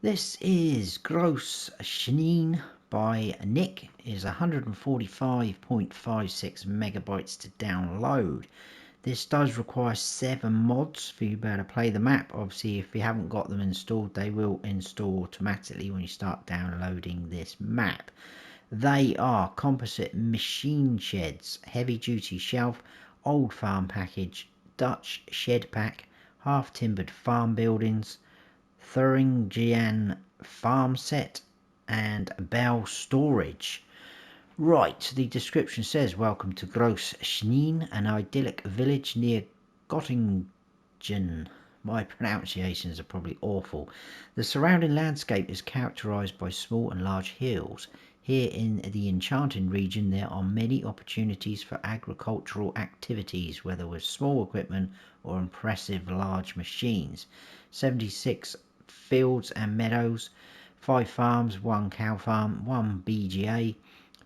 This is Gross Schneen by Nick. It is 145.56 megabytes to download. This does require 7 mods for you to be able to play the map. Obviously, if you haven't got them installed, they will install automatically when you start downloading this map. They are Composite Machinesheds, Heavy Duty Shelf, Old Farm Package, Dutch Shed Pack, Half Timbered Farm Buildings, Thuringian Farm Set, and Bell Storage. Right, the description says, welcome to Gross Schneen, an idyllic village near Göttingen. My pronunciations are probably awful. The surrounding landscape is characterised by small and large hills. Here in the enchanting region there are many opportunities for agricultural activities, whether with small equipment or impressive large machines. 76 fields and meadows, 5 farms, 1 cow farm, 1 BGA,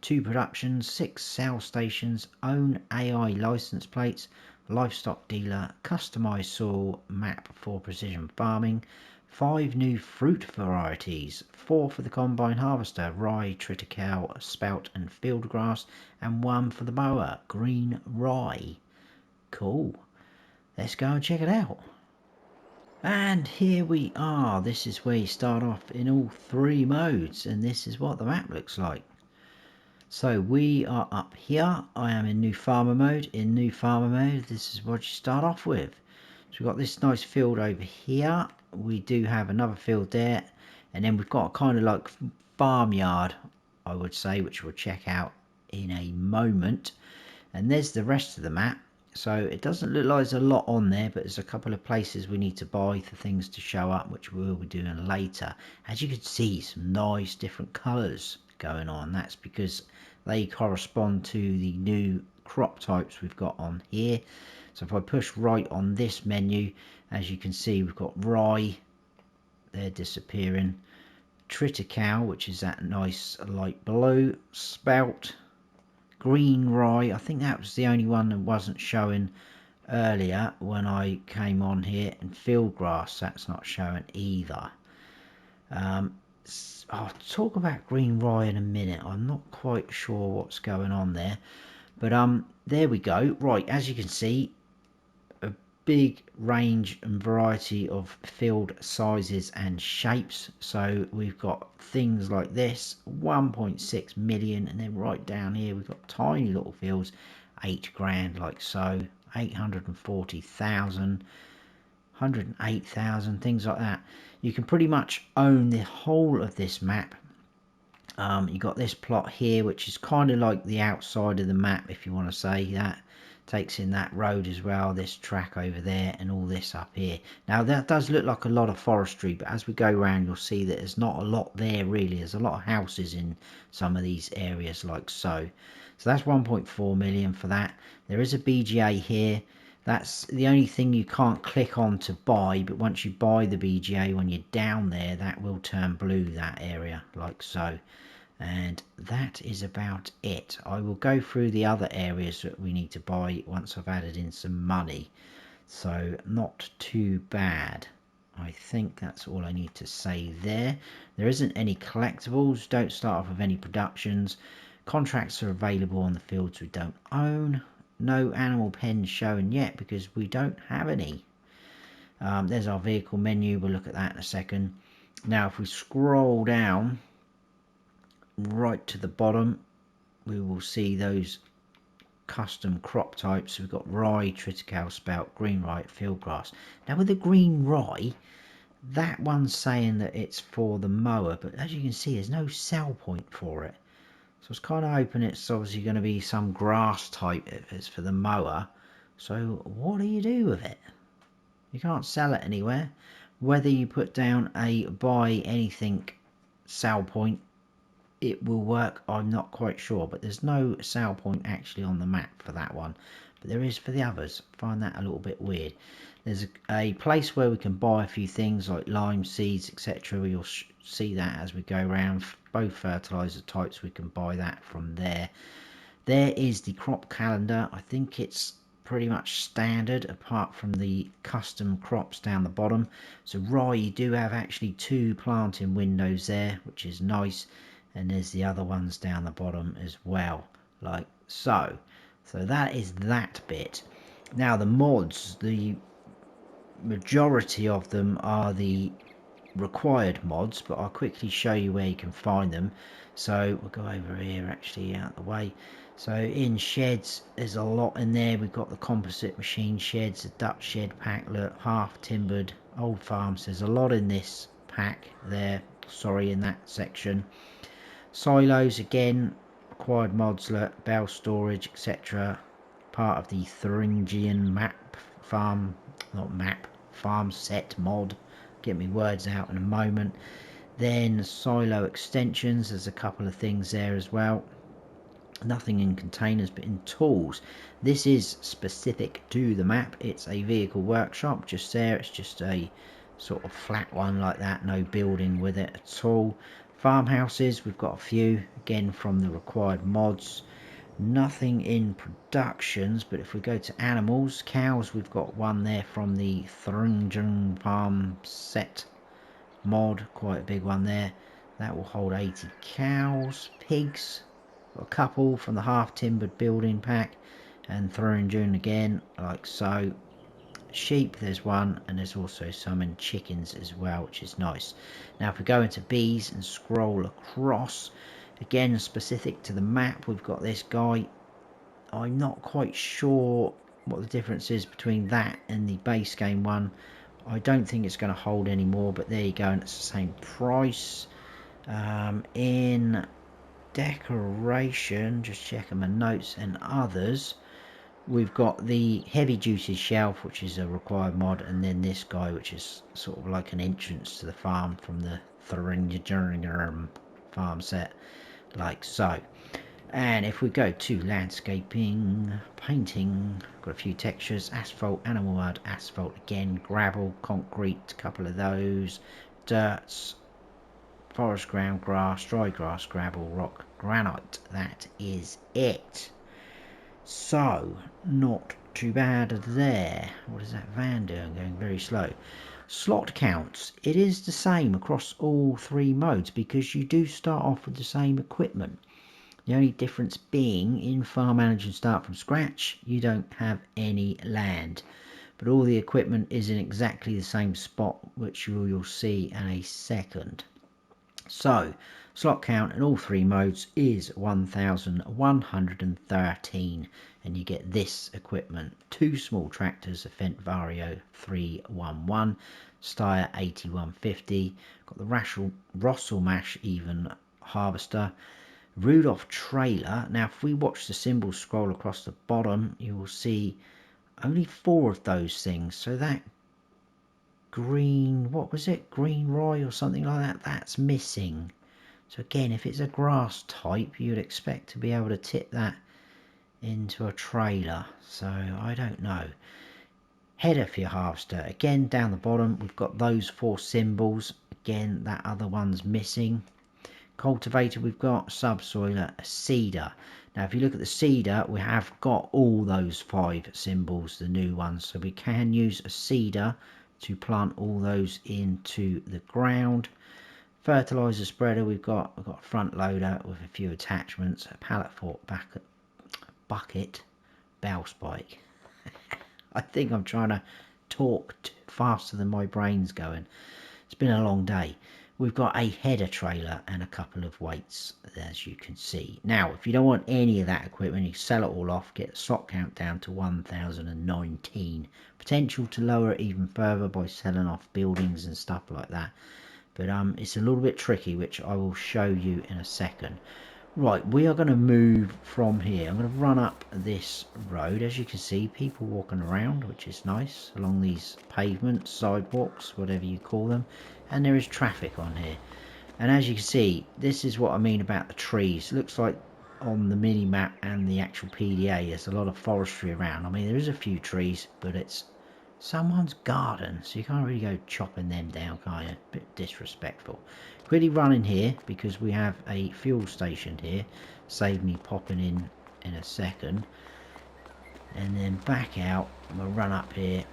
2 productions, 6 sales stations, own AI license plates, livestock dealer, customised soil map for precision farming, 5 new fruit varieties, 4 for the combine harvester, rye, triticale, spelt and field grass, and 1 for the mower, green rye. Cool. Let's go and check it out. And here we are. This is where you start off in all 3 modes, and this is what the map looks like. So we are up here. I am in new farmer mode. In new farmer mode, this is what you start off with. So we've got this nice field over here. We do have another field there, and then we've got a kind of like farmyard, I would say, which we'll check out in a moment. And there's the rest of the map. So it doesn't look like there's a lot on there, but there's a couple of places we need to buy for things to show up, which we will be doing later. As you can see, some nice different colours going on. That's because they correspond to the new crop types we've got on here. So if I push right on this menu, as you can see, we've got rye, they're disappearing, Triticale, which is that nice light blue, spelt, green rye. I think that was the only one that wasn't showing earlier when I came on here, and field grass, that's not showing either. I'll talk about green rye in a minute. I'm not quite sure what's going on there, but there we go. Right, as you can see, a big range and variety of field sizes and shapes. So we've got things like this, 1.6 million, and then right down here we've got tiny little fields, 8 grand, like so, 840,000, 108,000, things like that. You can pretty much own the whole of this map. You got this plot here, which is kind of like the outside of the map, if you want to say that. Takes in that road as well, this track over there, and all this up here. Now that does look like a lot of forestry, but as we go around you'll see that there's not a lot there really. There's a lot of houses in some of these areas, like so. So that's 1.4 million for that. There is a BGA here. That's the only thing you can't click on to buy, but once you buy the BGA, when you're down there, that will turn blue, that area, like so. And that is about it. I will go through the other areas that we need to buy once I've added in some money. So not too bad. I think that's all I need to say there. There isn't any collectibles. Don't start off with any productions. Contracts are available on the fields we don't own. No animal pens shown yet because we don't have any. There's our vehicle menu. We'll look at that in a second. Now if we scroll down right to the bottom, we will see those custom crop types. We've got rye, triticale, spelt, green rye, field grass. Now with the green rye, that one's saying that it's for the mower, but as you can see there's no sell point for it. So I was kind of hoping it's obviously going to be some grass type if it's for the mower. So what do you do with it? You can't sell it anywhere. Whether you put down a buy anything sell point, it will work, I'm not quite sure. But there's no sell point actually on the map for that one. But there is for the others. I find that a little bit weird. There's a place where we can buy a few things like lime seeds, etc. You'll see that as we go around. Both fertilizer types, we can buy that from there. There is the crop calendar. I think it's pretty much standard apart from the custom crops down the bottom. So rye, you do have actually 2 planting windows there, which is nice, and there's the other ones down the bottom as well, like so. So that is that bit. Now the mods, the majority of them are the required mods, but I'll quickly show you where you can find them. So we'll go over here, actually out of the way. So in sheds, there's a lot in there. We've got the composite machine sheds, the Dutch shed pack, look, half timbered, old farms. There's a lot in this pack there, sorry, in that section. Silos, again, required mods, look, bale storage, etc. Part of the Thuringian map farm, not map, farm set mod. Get me words out in a moment. Then silo extensions, there's a couple of things there as well. Nothing in containers, but in tools. This is specific to the map. It's a vehicle workshop just there. It's just a sort of flat one like that, no building with it at all. Farmhouses, we've got a few, again from the required mods. Nothing in productions, but if we go to animals, cows, we've got one there from the Thuringen farm set mod, quite a big one there. That will hold 80 cows. Pigs, got a couple from the half timbered building pack, and Thuringen again, like so. Sheep, there's one, and there's also some in chickens as well, which is nice. Now if we go into bees and scroll across, again specific to the map, we've got this guy. I'm not quite sure what the difference is between that and the base game one. I don't think it's going to hold anymore, but there you go, and it's the same price. In decoration, just checking my notes and others, we've got the heavy duty shelf, which is a required mod, and then this guy, which is sort of like an entrance to the farm from the Thuringen farm set, like so. And if we go to landscaping, painting, got a few textures, asphalt, animal mud, asphalt again, gravel, concrete, a couple of those, dirts, forest ground, grass, dry grass, gravel, rock, granite. That is it. So, not too bad there. What is that van doing? Going very slow. Slot counts. It is the same across all 3 modes because you do start off with the same equipment. The only difference being in Farm Manager and Start from Scratch, you don't have any land. But all the equipment is in exactly the same spot, which you'll see in a second. So, slot count in all 3 modes is 1113, and you get this equipment: 2 small tractors, a Fendt Vario 311, Steyr 8150, got the Rossel Mash even harvester, Rudolph trailer. Now if we watch the symbols scroll across the bottom, you will see only 4 of those things. So that green, what was it, green rye or something like that, that's missing. So again, if it's a grass type, you'd expect to be able to tip that into a trailer. So I don't know. Header for your harvester, again down the bottom we've got those 4 symbols. Again, that other one's missing. Cultivator, we've got subsoiler, a seeder. Now if you look at the seeder, we have got all those 5 symbols, the new ones, so we can use a seeder to plant all those into the ground. Fertilizer spreader, we've got a front loader with a few attachments, a pallet fork, bucket, bow spike. I think I'm trying to talk faster than my brain's going. It's been a long day. We've got a header trailer and a couple of weights, as you can see. Now, if you don't want any of that equipment, you sell it all off, get the slot count down to 1019. Potential to lower it even further by selling off buildings and stuff like that. But it's a little bit tricky, which I will show you in a second. Right, we are going to move from here. I'm going to run up this road. As you can see, people walking around, which is nice, along these pavements, sidewalks, whatever you call them. And there is traffic on here. And as you can see, this is what I mean about the trees. Looks like on the mini map and the actual PDA, there's a lot of forestry around. I mean, there is a few trees, but it's someone's garden, so you can't really go chopping them down, can you? A bit disrespectful. Quickly run in here because we have a fuel station here. Save me popping in a second. and then back out, and we'll run up here,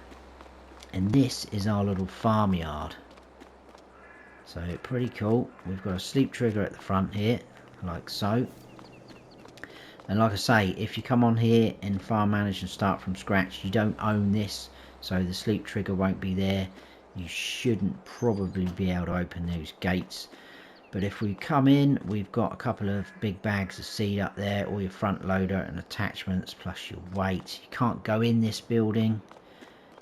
and this is our little farmyard. So pretty cool. We've got a sleep trigger at the front here, like so. And like I say, if you come on here and farm manage and start from scratch, you don't own this, so the sleep trigger won't be there. You shouldn't probably be able to open those gates. But if we come in, we've got a couple of big bags of seed up there, all your front loader and attachments, plus your weight. You can't go in this building.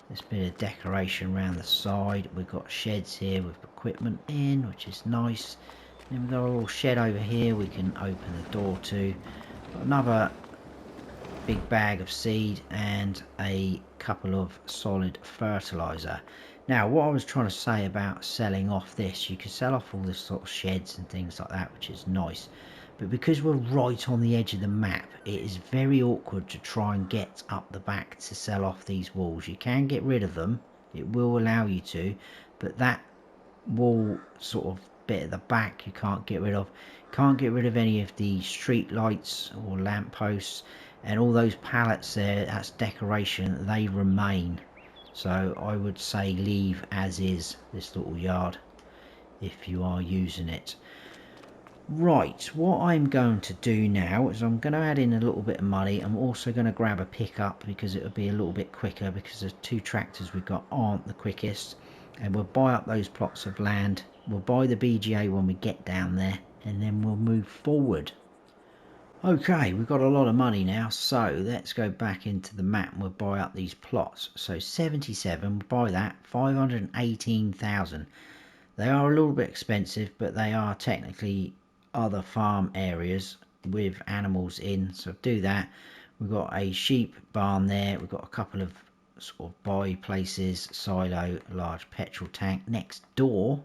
There's a bit of decoration around the side. We've got sheds here with equipment in, which is nice. Then we've got a little shed over here we can open the door to. Got another big bag of seed and a couple of solid fertilizer. Now, what I was trying to say about selling off this, you can sell off all this sort of sheds and things like that, which is nice. But because we're right on the edge of the map, it is very awkward to try and get up the back to sell off these walls. You can get rid of them, it will allow you to, but that wall sort of bit at the back you can't get rid of. Can't get rid of any of the street lights or lamp posts, and all those pallets there, that's decoration, they remain. So I would say leave as is this little yard if you are using it. Right, what I'm going to do now is I'm going to add in a little bit of money. I'm also going to grab a pickup because it will be a little bit quicker, because the two tractors we've got aren't the quickest. And we'll buy up those plots of land. We'll buy the BGA when we get down there, and then we'll move forward. Okay, we've got a lot of money now, so let's go back into the map and we'll buy up these plots. So 77, we'll buy that, 518,000. They are a little bit expensive, but they are technically other farm areas with animals in, so do that. We've got a sheep barn there, we've got a couple of sort of buy places, silo, large petrol tank next door.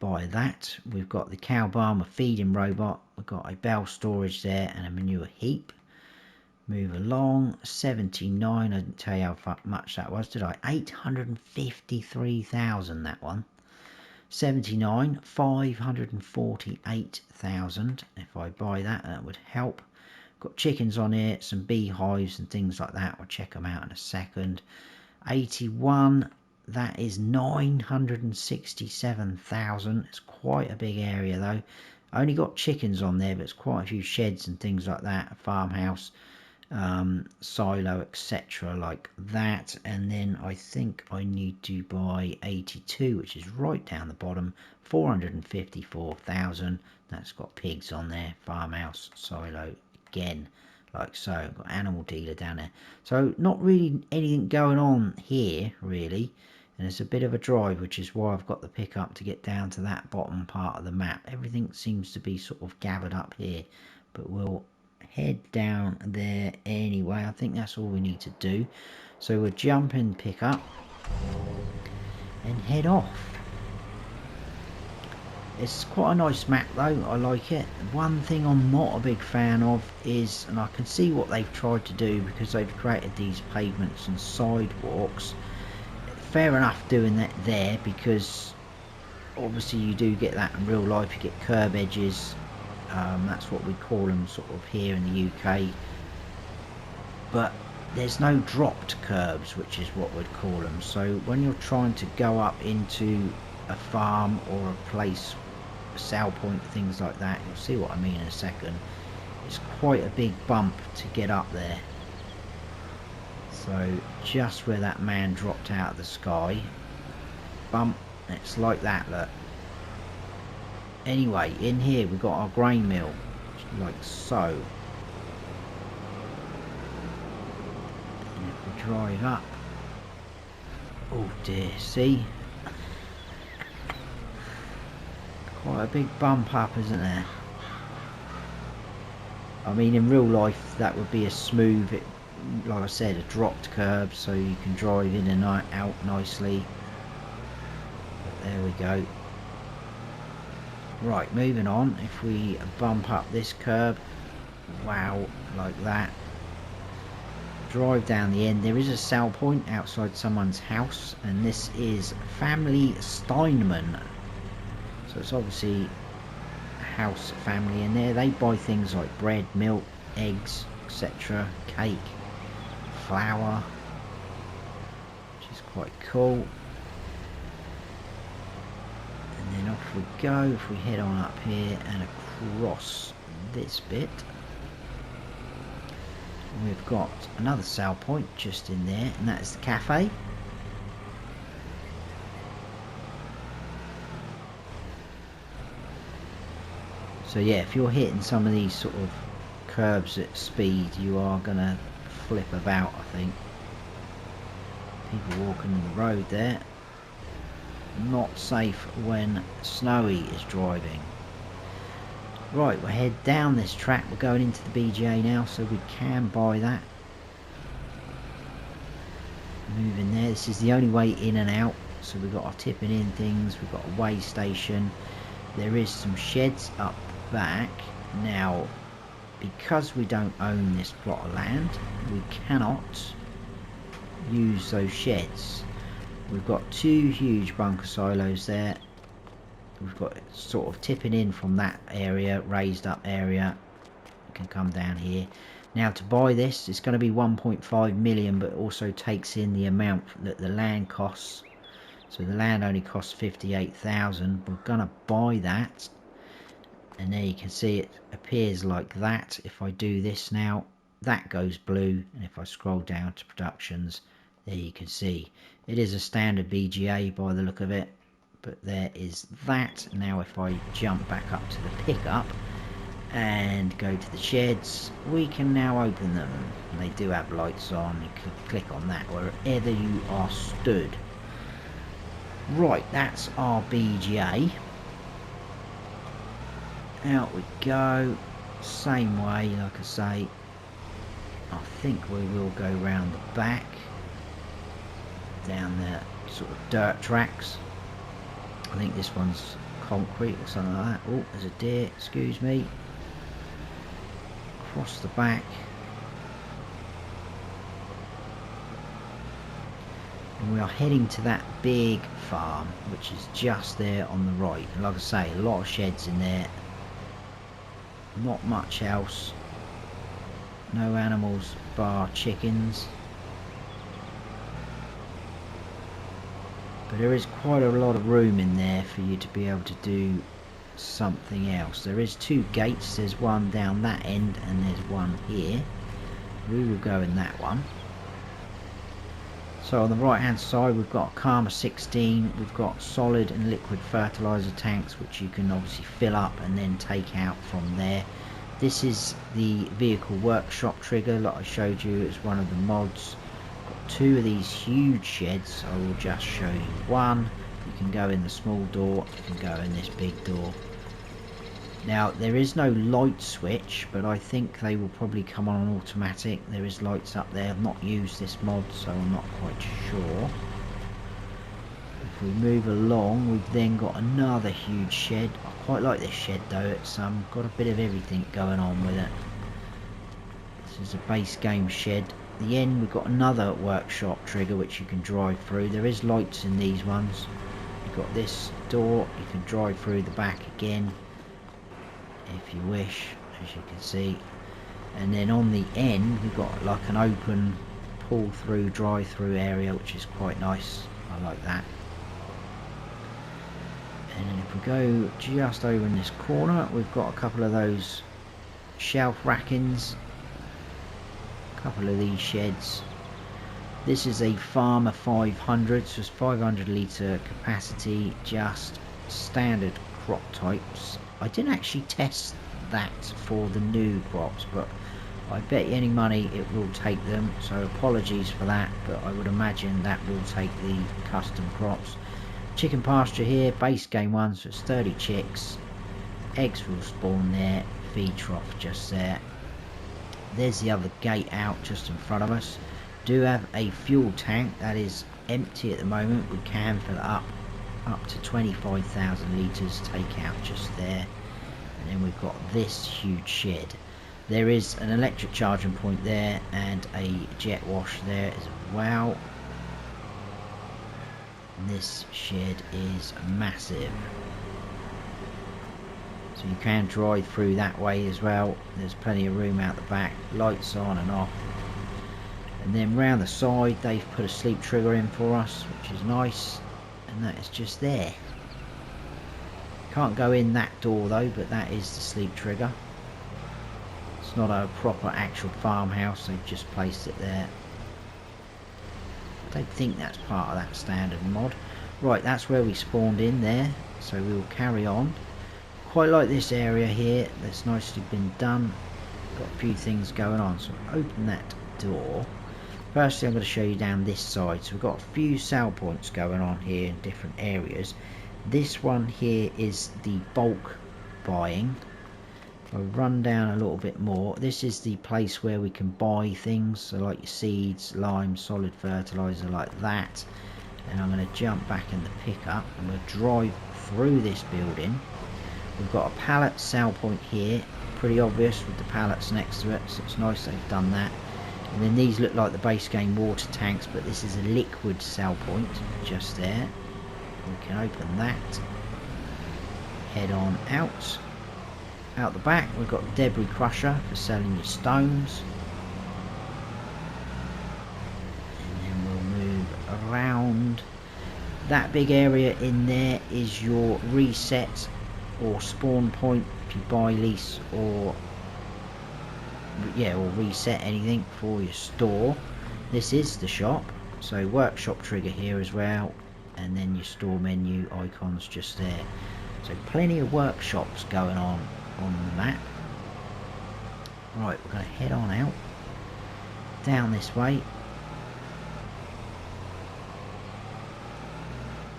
Buy that. We've got the cow barn with feeding robot, we've got a bale storage there and a manure heap. Move along. 79, I didn't tell you how much that was, did I? 853,000, that one. 79, 548,000. If I buy that, that would help. Got chickens on here, some beehives and things like that. I'll check them out in a second. 81, that is 967,000. It's quite a big area though. I only got chickens on there, but it's quite a few sheds and things like that. A farmhouse, silo, etc. like that. And then I think I need to buy 82, which is right down the bottom. 454,000. That's got pigs on there. Farmhouse, silo again, like so. Got animal dealer down there. So not really anything going on here really. And it's a bit of a drive, which is why I've got the pickup to get down to that bottom part of the map. Everything seems to be sort of gathered up here, but we'll head down there anyway. I think that's all we need to do. So we'll jump in, pick up and head off. It's quite a nice map though, I like it. One thing I'm not a big fan of is, and I can see what they've tried to do because they've created these pavements and sidewalks. Fair enough doing that there, because obviously you do get that in real life. You get curb edges, that's what we call them sort of here in the UK, but there's no dropped curbs, which is what we'd call them. So when you're trying to go up into a farm or a place, a sale point, things like that, you'll see what I mean in a second. It's quite a big bump to get up there. So just where that man dropped out of the sky, bump, it's like that, look. Anyway, in here we've got our grain mill, like so. And if we drive up, oh dear, see? Quite a big bump up, isn't there? I mean, in real life that would be a smooth, like I said, a dropped curb, so you can drive in and out nicely. But there we go. Right, moving on. If we bump up this curb, wow, like that. Drive down the end. There is a sell point outside someone's house, and this is Family Steinman. So it's obviously a house family in there. They buy things like bread, milk, eggs, etc., cake, flour, which is quite cool. And then off we go. If we head on up here and across this bit, we've got another sale point just in there, and that's the cafe. So yeah, if you're hitting some of these sort of curves at speed, you are gonna flip about, I think. People walking in the road there. Not safe when snowy is driving. Right, we'll head down this track. We're going into the BGA now, so we can buy that. Move in there. This is the only way in and out. So we've got our tipping in things. We've got a weigh station. There is some sheds up back. Now, because we don't own this plot of land, we cannot use those sheds. We've got two huge bunker silos there. We've got sort of tipping in from that area, raised up area. You can come down here. Now to buy this, it's going to be 1.5 million, but it also takes in the amount that the land costs. So the land only costs 58,000. We're going to buy that. And there you can see it appears like that. If I do this now, that goes blue. And if I scroll down to productions, there you can see it is a standard BGA by the look of it. But there is that. Now if I jump back up to the pickup and go to the sheds, we can now open them. They do have lights on. You can click on that wherever you are stood. Right, that's our BGA. Out we go. Same way, like I say. I think we will go round the back, down the sort of dirt tracks. I think this one's concrete or something like that. Oh, there's a deer, excuse me. Across the back. And we are heading to that big farm, which is just there on the right. And like I say, a lot of sheds in there. Not much else. No animals bar chickens. But there is quite a lot of room in there for you to be able to do something else. There is two gates. There's one down that end and there's one here. We will go in that one. So on the right hand side we've got a Karma 16. We've got solid and liquid fertilizer tanks, which you can obviously fill up and then take out from there. This is the vehicle workshop trigger that I showed you as one of the mods. Got two of these huge sheds. I will just show you one. You can go in the small door, you can go in this big door. Now there is no light switch, but I think they will probably come on automatic. There is lights up there. I've not used this mod, so I'm not quite sure. If we move along, we've then got another huge shed. I quite like this shed though. It's got a bit of everything going on with it. This is a base game shed. At the end we've got another workshop trigger which you can drive through. There is lights in these ones. You've got this door, you can drive through the back again if you wish, as you can see. And then on the end we've got like an open pull through, drive through area, which is quite nice. I like that. And then if we go just over in this corner, we've got a couple of those shelf rackings, a couple of these sheds. This is a Farmer 500, so it's 500 litre capacity, just standard crop types. I didn't actually test that for the new crops, but I bet you any money it will take them, so apologies for that, but I would imagine that will take the custom crops. Chicken pasture here, base game one, so it's 30 chicks. Eggs will spawn there, feed trough just there. There's the other gate out just in front of us. Do have a fuel tank that is empty at the moment. We can fill it up to 25,000 litres, take out just there. And then we've got this huge shed. There is an electric charging point there and a jet wash there as well. And this shed is massive, so you can drive through that way as well. There's plenty of room out the back, lights on and off. And then round the side they've put a sleep trigger in for us, which is nice, and that is just there. Can't go in that door though, but that is the sleep trigger. It's not a proper actual farmhouse, they've just placed it there. I don't think that's part of that standard mod. Right, that's where we spawned in there, so we will carry on. Quite like this area here, that's nicely been done. Got a few things going on, so open that door. Firstly, I'm going to show you down this side. So we've got a few sell points going on here in different areas. This one here is the bulk buying. If I run down a little bit more, this is the place where we can buy things, so like your seeds, lime, solid fertilizer, like that. And I'm going to jump back in the pickup. I'm going to drive through this building. We've got a pallet sell point here, pretty obvious with the pallets next to it, so it's nice they've done that. And then these look like the base game water tanks, but this is a liquid sell point just there. We can open that, head on out. Out the back we've got the debris crusher for selling your stones. And then we'll move around. That big area in there is your reset or spawn point if you buy, lease, or reset anything for your store. This is the shop, so workshop trigger here as well, and then your store menu icons just there. So plenty of workshops going on the map. Right, we're going to head on out down this way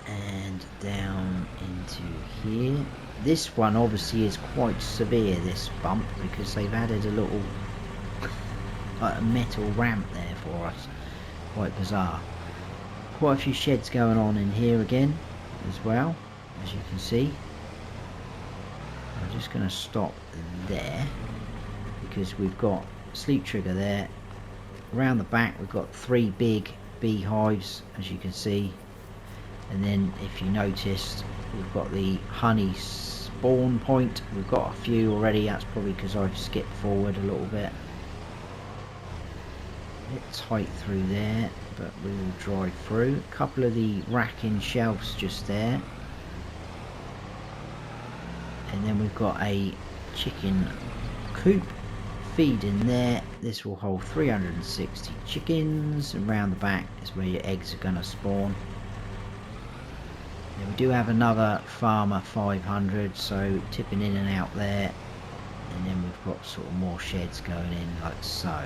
and down into here. This one obviously is quite severe, this bump, because they've added a little like a metal ramp there for us. Quite bizarre. Quite a few sheds going on in here again as well, as you can see. I'm just going to stop there because we've got sleep trigger there. Around the back we've got 3 big beehives, as you can see. And then if you noticed, we've got the honey spawn point. We've got a few already. That's probably because I've skipped forward a little bit. A bit tight through there, but we will drive through. A couple of the racking shelves just there. And then we've got a chicken coop feed in there. This will hold 360 chickens, and round the back is where your eggs are going to spawn. And we do have another Farmer 500, so tipping in and out there. And then we've got sort of more sheds going in like so.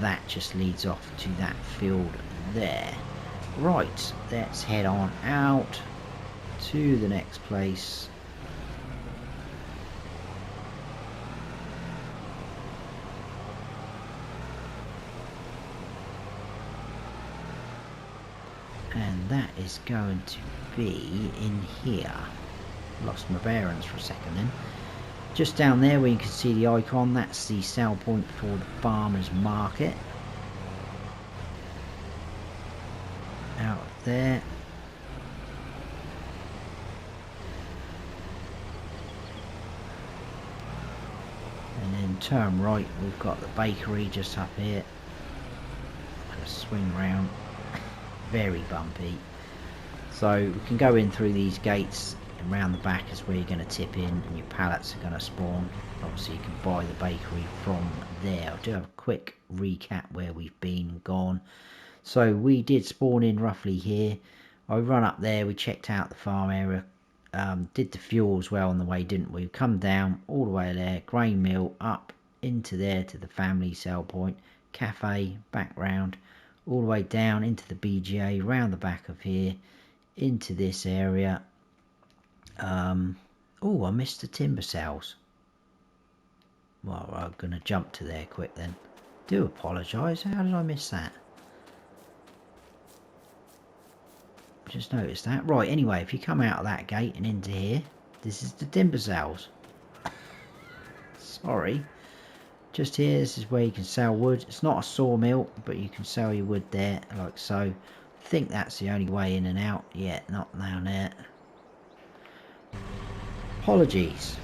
That just leads off to that field there. Right, let's head on out to the next place. And that is going to be in here. Lost my bearings for a second then. Just down there where you can see the icon, that's the sell point for the farmer's market. Out there. And then turn right, we've got the bakery just up here. I'm going to swing round. Very bumpy. So we can go in through these gates, and round the back is where you're going to tip in and your pallets are going to spawn. Obviously you can buy the bakery from there. I'll do have a quick recap where we've been and gone. So we did spawn in roughly here. I run up there, we checked out the farm area, did the fuel as well on the way, didn't we? We've come down all the way there, grain mill, up into there to the family sell point, cafe, back round, all the way down into the BGA, round the back of here, into this area. Oh, I missed the timber sales. Well, I'm going to jump to there quick then. Do apologise, how did I miss that? Just noticed that. Right, anyway, if you come out of that gate and into here, this is the timber sales. Sorry. Just here, this is where you can sell wood. It's not a sawmill, but you can sell your wood there, like so. I think that's the only way in and out. Yeah, not down there. Apologies.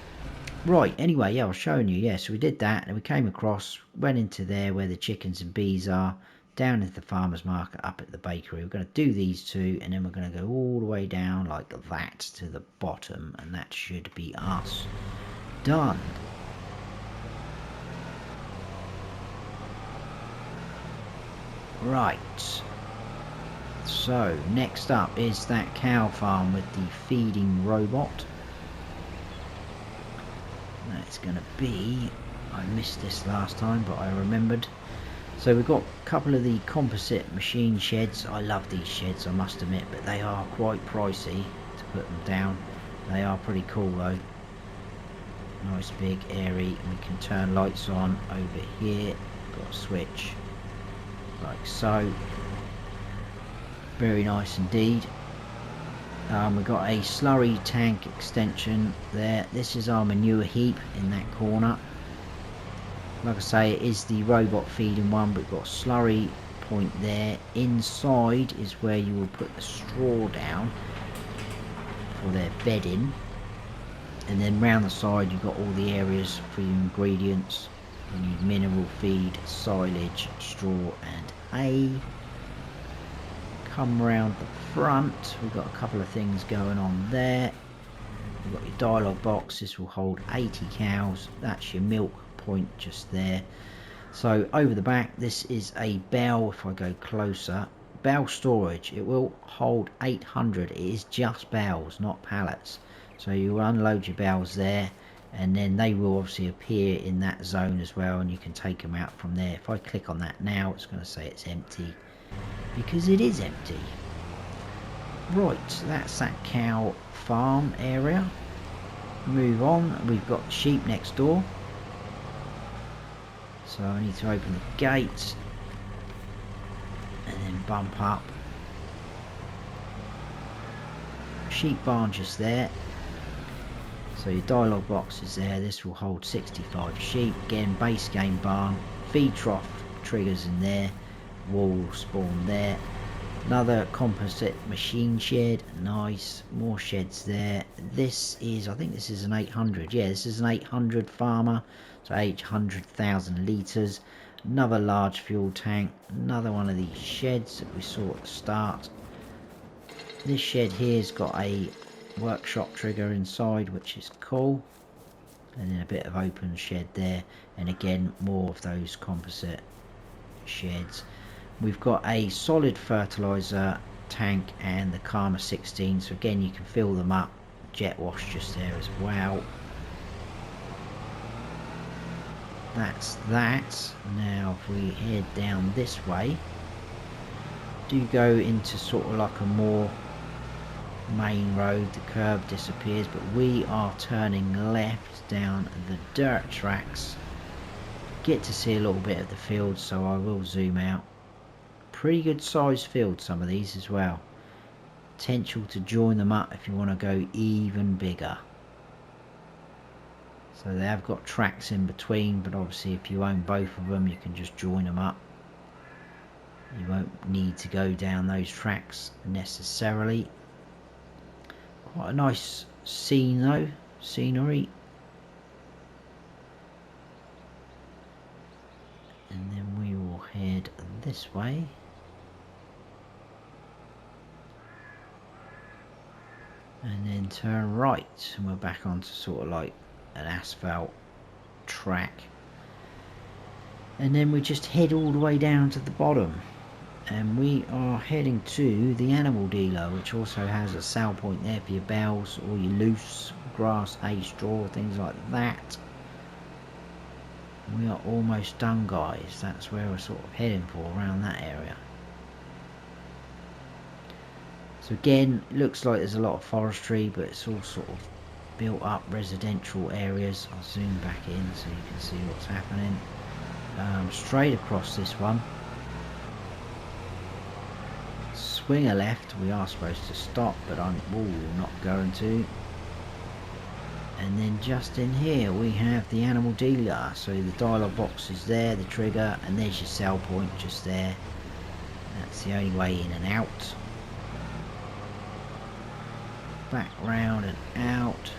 Right, anyway, yeah, I was showing you, yeah, so we did that, and we came across, went into there where the chickens and bees are, down into the farmer's market, up at the bakery. We're going to do these two, and then we're going to go all the way down like that to the bottom, and that should be us done. Right, so next up is that cow farm with the feeding robot. That's going to be, I missed this last time but I remembered. So we've got a couple of the composite machine sheds. I love these sheds, I must admit, but they are quite pricey to put them down. They are pretty cool though. Nice big airy, and we can turn lights on over here. Got a switch like so. Very nice indeed. We've got a slurry tank extension there. This is our manure heap in that corner. Like I say, it is the robot feeding one, but we've got a slurry point there. Inside is where you will put the straw down for their bedding. And then round the side you've got all the areas for your ingredients. You need mineral feed, silage, straw and hay. Come round the front, we've got a couple of things going on there. We've got your dialogue box. This will hold 80 cows. That's your milk point just there. So over the back, this is a bale. If I go closer, bale storage, it will hold 800. It is just bales, not pallets. So you unload your bales there, and then they will obviously appear in that zone as well, and you can take them out from there. If I click on that now, it's going to say it's empty, because it is empty. Right, that's that cow farm area. Move on, we've got sheep next door. So I need to open the gate and then bump up. Sheep barn just there. So your dialogue box is there. This will hold 65 sheep. Again, base game barn. Feed trough triggers in there. Wall spawn there. Another composite machine shed. Nice. More sheds there. This is, I think this is an 800. Yeah, this is an 800 farmer. So 800,000 litres. Another large fuel tank. Another one of these sheds that we saw at the start. This shed here's got a workshop trigger inside, which is cool. And then a bit of open shed there. And again, more of those composite sheds. We've got a solid fertilizer tank and the Karma 16, so again you can fill them up. Jet wash just there as well. That's that. Now if we head down this way, do go into sort of like a more main road. The curb disappears, but we are turning left down the dirt tracks. Get to see a little bit of the field, so I will zoom out. Pretty good sized field, some of these as well. Potential to join them up if you want to go even bigger. So they have got tracks in between, but obviously if you own both of them you can just join them up. You won't need to go down those tracks necessarily. Quite a nice scene though, scenery. And then we will head this way. And then turn right, and we're back onto sort of like an asphalt track. And then we just head all the way down to the bottom. And we are heading to the animal dealer, which also has a sale point there for your bales or your loose grass, hay, straw, things like that. We are almost done, guys. That's where we're sort of heading for, around that area. So again, it looks like there's a lot of forestry, but it's all sort of built up residential areas. I'll zoom back in so you can see what's happening. Straight across this one. Swing a left. We are supposed to stop, but I'm not going to. And then just in here we have the animal dealer. So the dialogue box is there, the trigger, and there's your sell point just there. That's the only way in and out. Back round and out.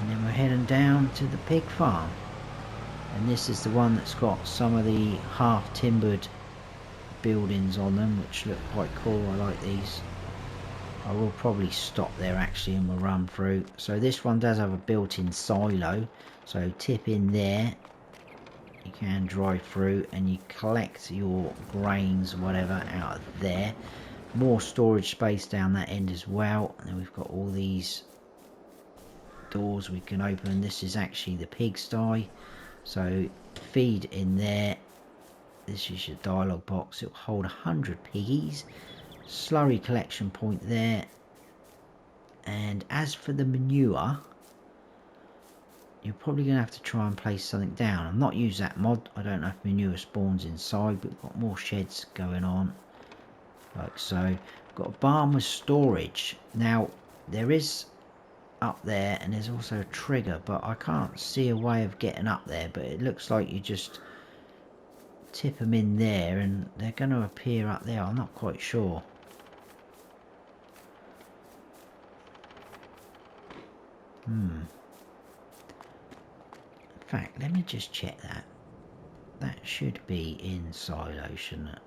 and then we're heading down to the pig farm, and this is the one that's got some of the half timbered buildings on them, which look quite cool. I like these. I will probably stop there actually and we'll run through. So this one does have a built-in silo, so tip in there, you can drive through and you collect your grains or whatever out of there. More storage space down that end as well, and then we've got all these doors we can open. This is actually the pigsty, so feed in there. This is your dialogue box. It will hold 100 piggies. Slurry collection point there. And as for the manure, you're probably going to have to try and place something down. I've not used that mod. I don't know if manure spawns inside, but we've got more sheds going on like so. We've got a barn with storage. Now there is up there, and there's also a trigger, but I can't see a way of getting up there. But it looks like you just tip them in there and they're going to appear up there. I'm not quite sure. In fact, let me just check that. That should be in silo, shouldn't it?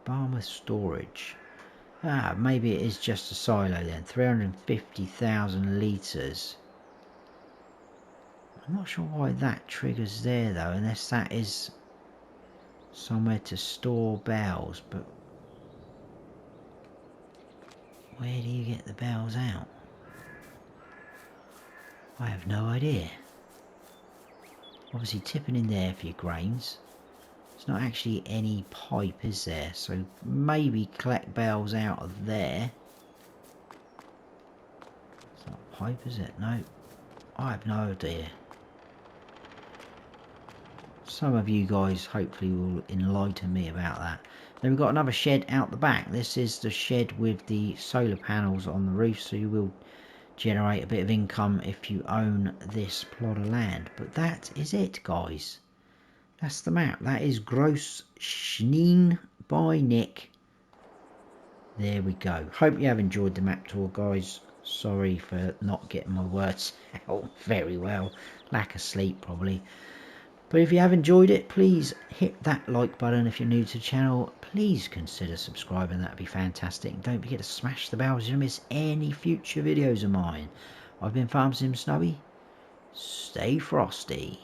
Barn with storage. Ah, maybe it is just a silo then. 350,000 litres. I'm not sure why that triggers there though, unless that is somewhere to store bales, but where do you get the bales out? I have no idea. Obviously tipping in there for your grains. There's not actually any pipe, is there? So maybe collect bales out of there. It's not a pipe, is it? No. I have no idea. Some of you guys hopefully will enlighten me about that. Then we've got another shed out the back. This is the shed with the solar panels on the roof, so you will generate a bit of income if you own this plot of land. But that is it, guys. That's the map. That is Gross Schneen by Nick. There we go. Hope you have enjoyed the map tour, guys. Sorry for not getting my words out very well. Lack of sleep, probably. But if you have enjoyed it, please hit that like button. If you're new to the channel, please consider subscribing. That'd be fantastic. And don't forget to smash the bell so you don't miss any future videos of mine. I've been FarmSim Snubby. Stay frosty.